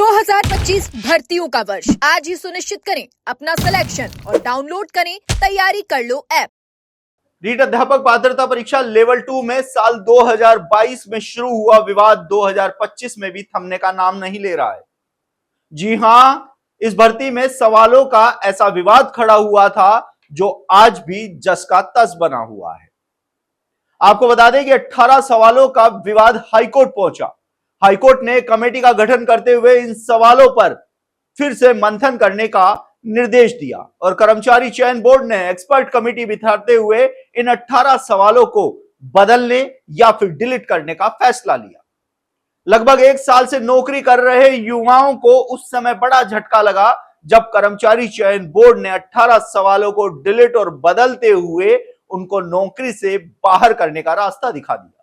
2025 भर्तियों का वर्ष आज ही सुनिश्चित करें अपना सिलेक्शन और डाउनलोड करें तैयारी कर लो ऐप। रीट अध्यापक पात्रता परीक्षा लेवल 2 में साल 2022 में शुरू हुआ विवाद 2025 में भी थमने का नाम नहीं ले रहा है। जी हां, इस भर्ती में सवालों का ऐसा विवाद खड़ा हुआ था जो आज भी जस का तस बना हुआ है। आपको बता दें कि 18 सवालों का विवाद हाईकोर्ट पहुंचा। हाईकोर्ट ने कमेटी का गठन करते हुए इन सवालों पर फिर से मंथन करने का निर्देश दिया और कर्मचारी चयन बोर्ड ने एक्सपर्ट कमेटी बिठाते हुए इन 18 सवालों को बदलने या फिर डिलीट करने का फैसला लिया। लगभग एक साल से नौकरी कर रहे युवाओं को उस समय बड़ा झटका लगा जब कर्मचारी चयन बोर्ड ने 18 सवालों को डिलीट और बदलते हुए उनको नौकरी से बाहर करने का रास्ता दिखा दिया।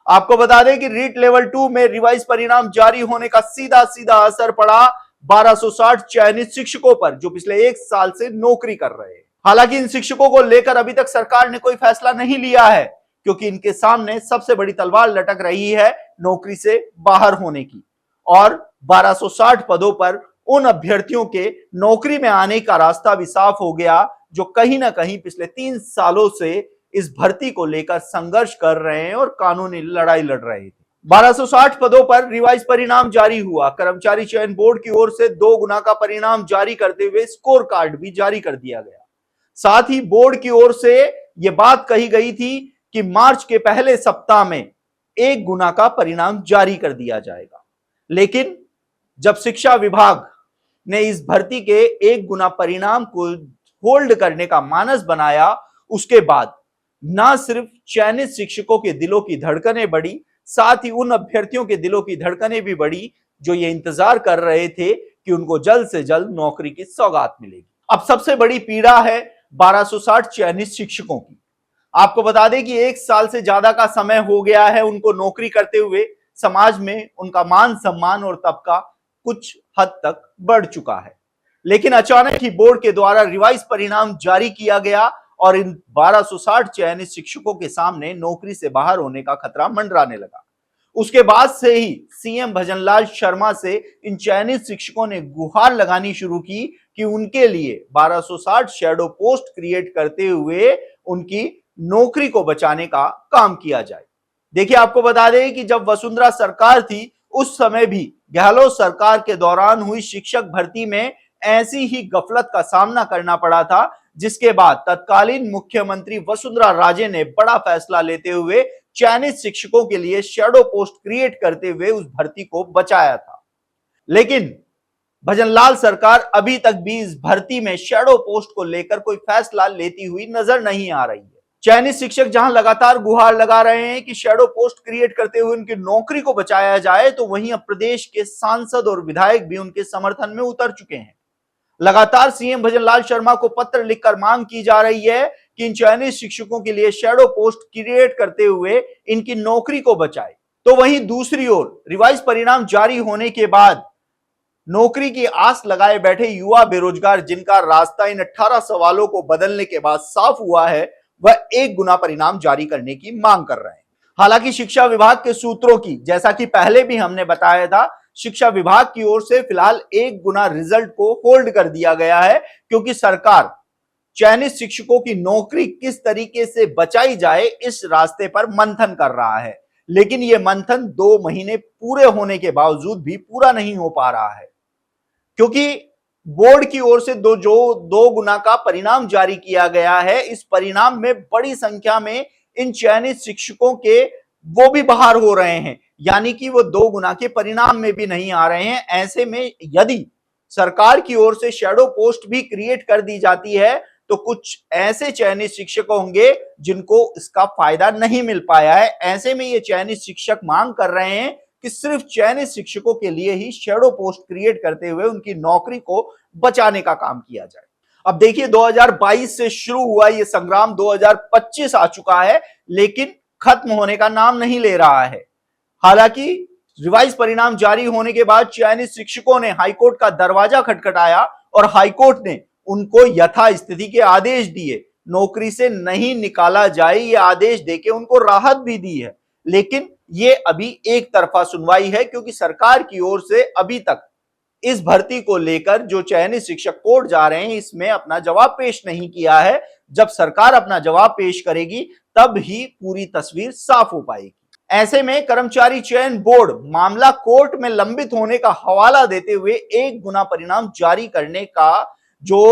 आपको बता दें कि रीट लेवल 2 में रिवाइज परिणाम जारी होने का सीधा सीधा असर पड़ा 1260 चयनित शिक्षकों पर जो पिछले एक साल से नौकरी कर रहे हैं। हालांकि इन शिक्षकों को लेकर अभी तक सरकार ने कोई फैसला नहीं लिया है क्योंकि इनके सामने सबसे बड़ी तलवार लटक रही है नौकरी से बाहर होने की और 1260 पदों पर उन अभ्यर्थियों के नौकरी में आने का रास्ता भी साफ हो गया जो कहीं ना कहीं पिछले 3 सालों से इस भर्ती को लेकर संघर्ष कर रहे हैं और कानूनी लड़ाई लड़ रहे थे। 1260 पदों पर रिवाइज परिणाम जारी हुआ। कर्मचारी चयन बोर्ड की ओर से 2 गुना का परिणाम जारी करते हुए स्कोर कार्ड भी जारी कर दिया गया। साथ ही बोर्ड की ओर से यह बात कही गई थी कि मार्च के पहले सप्ताह में 1 गुना का परिणाम जारी कर दिया जाएगा। लेकिन जब शिक्षा विभाग ने इस भर्ती के 1 गुना परिणाम को होल्ड करने का मानस बनाया, उसके बाद ना सिर्फ चयनित शिक्षकों के दिलों की धड़कनें बढ़ी, साथ ही उन अभ्यर्थियों के दिलों की धड़कनें भी बढ़ी जो ये इंतजार कर रहे थे कि उनको जल्द से जल्द नौकरी की सौगात मिलेगी। अब सबसे बड़ी पीड़ा है 1260 चयनित शिक्षकों की। आपको बता दें कि 1 साल से ज्यादा का समय हो गया है उनको नौकरी करते हुए। समाज में उनका मान सम्मान और तबका कुछ हद तक बढ़ चुका है, लेकिन अचानक ही बोर्ड के द्वारा रिवाइज परिणाम जारी किया गया और इन 1260 चयनित शिक्षकों के सामने नौकरी से बाहर होने का खतरा मंडराने लगा। उसके बाद से ही सीएम भजनलाल शर्मा से इन चयनित शिक्षकों ने गुहार लगानी शुरू की कि उनके लिए 1260 शैडो पोस्ट क्रिएट करते हुए उनकी नौकरी को बचाने का काम किया जाए। देखिए, आपको बता दें कि जब वसुंधरा सरकार थी उस समय भी गहलोत सरकार के दौरान हुई शिक्षक भर्ती में ऐसी ही गफलत का सामना करना पड़ा था, जिसके बाद तत्कालीन मुख्यमंत्री वसुंधरा राजे ने बड़ा फैसला लेते हुए चयनित शिक्षकों के लिए शैडो पोस्ट क्रिएट करते हुए उस भर्ती को बचाया था। लेकिन भजनलाल सरकार अभी तक भी इस भर्ती में शैडो पोस्ट को लेकर कोई फैसला लेती हुई नजर नहीं आ रही है। चयनित शिक्षक जहां लगातार गुहार लगा रहे हैं कि शैडो पोस्ट क्रिएट करते हुए उनकी नौकरी को बचाया जाए, तो वहीं अब प्रदेश के सांसद और विधायक भी उनके समर्थन में उतर चुके हैं। लगातार सीएम भजनलाल शर्मा को पत्र लिखकर मांग की जा रही है कि इन चयनित शिक्षकों के लिए शैडो पोस्ट क्रिएट करते हुए इनकी नौकरी को बचाए। तो वहीं दूसरी ओर रिवाइज परिणाम जारी होने के बाद नौकरी की आस लगाए बैठे युवा बेरोजगार जिनका रास्ता इन 18 सवालों को बदलने के बाद साफ हुआ है, वह 1 गुना परिणाम जारी करने की मांग कर रहे हैं। हालांकि शिक्षा विभाग के सूत्रों की, जैसा कि पहले भी हमने बताया था, शिक्षा विभाग की ओर से फिलहाल 1 गुना रिजल्ट को होल्ड कर दिया गया है क्योंकि सरकार चयनित शिक्षकों की नौकरी किस तरीके से बचाई जाए इस रास्ते पर मंथन कर रहा है। लेकिन यह मंथन 2 महीने पूरे होने के बावजूद भी पूरा नहीं हो पा रहा है क्योंकि बोर्ड की ओर से 2 गुना का परिणाम जारी किया गया है। इस परिणाम में बड़ी संख्या में इन चयनित शिक्षकों के वो भी बाहर हो रहे हैं, यानी कि वो 2 गुना के परिणाम में भी नहीं आ रहे हैं। ऐसे में यदि सरकार की ओर से शैडो पोस्ट भी क्रिएट कर दी जाती है तो कुछ ऐसे चयनित शिक्षक होंगे जिनको इसका फायदा नहीं मिल पाया है। ऐसे में ये चयनित शिक्षक मांग कर रहे हैं कि सिर्फ चयनित शिक्षकों के लिए ही शैडो पोस्ट क्रिएट करते हुए उनकी नौकरी को बचाने का काम किया जाए। अब देखिए, 2022 से शुरू हुआ ये संग्राम 2025 आ चुका है, लेकिन खत्म होने का नाम नहीं ले रहा है। हालांकि रिवाइज परिणाम जारी होने के बाद चयनित शिक्षकों ने हाईकोर्ट का दरवाजा खटखटाया और हाईकोर्ट ने उनको यथास्थिति के आदेश दिए, नौकरी से नहीं निकाला जाए ये आदेश देके उनको राहत भी दी है। लेकिन ये अभी एक तरफा सुनवाई है क्योंकि सरकार की ओर से अभी तक इस भर्ती को लेकर जो चयनित शिक्षक कोर्ट जा रहे हैं, इसमें अपना जवाब पेश नहीं किया है। जब सरकार अपना जवाब पेश करेगी तब ही पूरी तस्वीर साफ हो पाएगी। ऐसे में कर्मचारी चयन बोर्ड मामला कोर्ट में लंबित होने का हवाला देते हुए 1 गुना परिणाम जारी करने का जो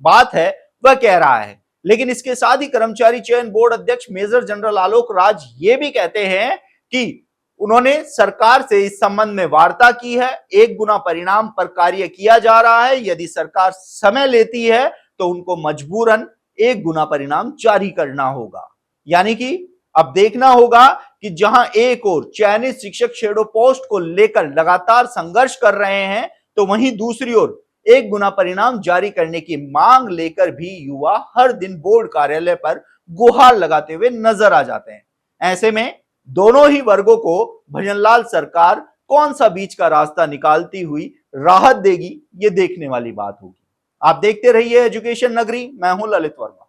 बात है वह कह रहा है। लेकिन इसके साथ ही कर्मचारी चयन बोर्ड अध्यक्ष मेजर जनरल आलोक राज ये भी कहते हैं कि उन्होंने सरकार से इस संबंध में वार्ता की है, 1 गुना परिणाम पर कार्य किया जा रहा है। यदि सरकार समय लेती है तो उनको मजबूरन 1 गुना परिणाम जारी करना होगा। यानी कि अब देखना होगा कि जहां एक ओर चयनित शिक्षक शैडो पोस्ट को लेकर लगातार संघर्ष कर रहे हैं, तो वहीं दूसरी ओर 1 गुना परिणाम जारी करने की मांग लेकर भी युवा हर दिन बोर्ड कार्यालय पर गुहार लगाते हुए नजर आ जाते हैं। ऐसे में दोनों ही वर्गों को भजनलाल सरकार कौन सा बीच का रास्ता निकालती हुई राहत देगी, ये देखने वाली बात होगी। आप देखते रहिए एजुकेशन नगरी, मैं हूं ललित वर्मा।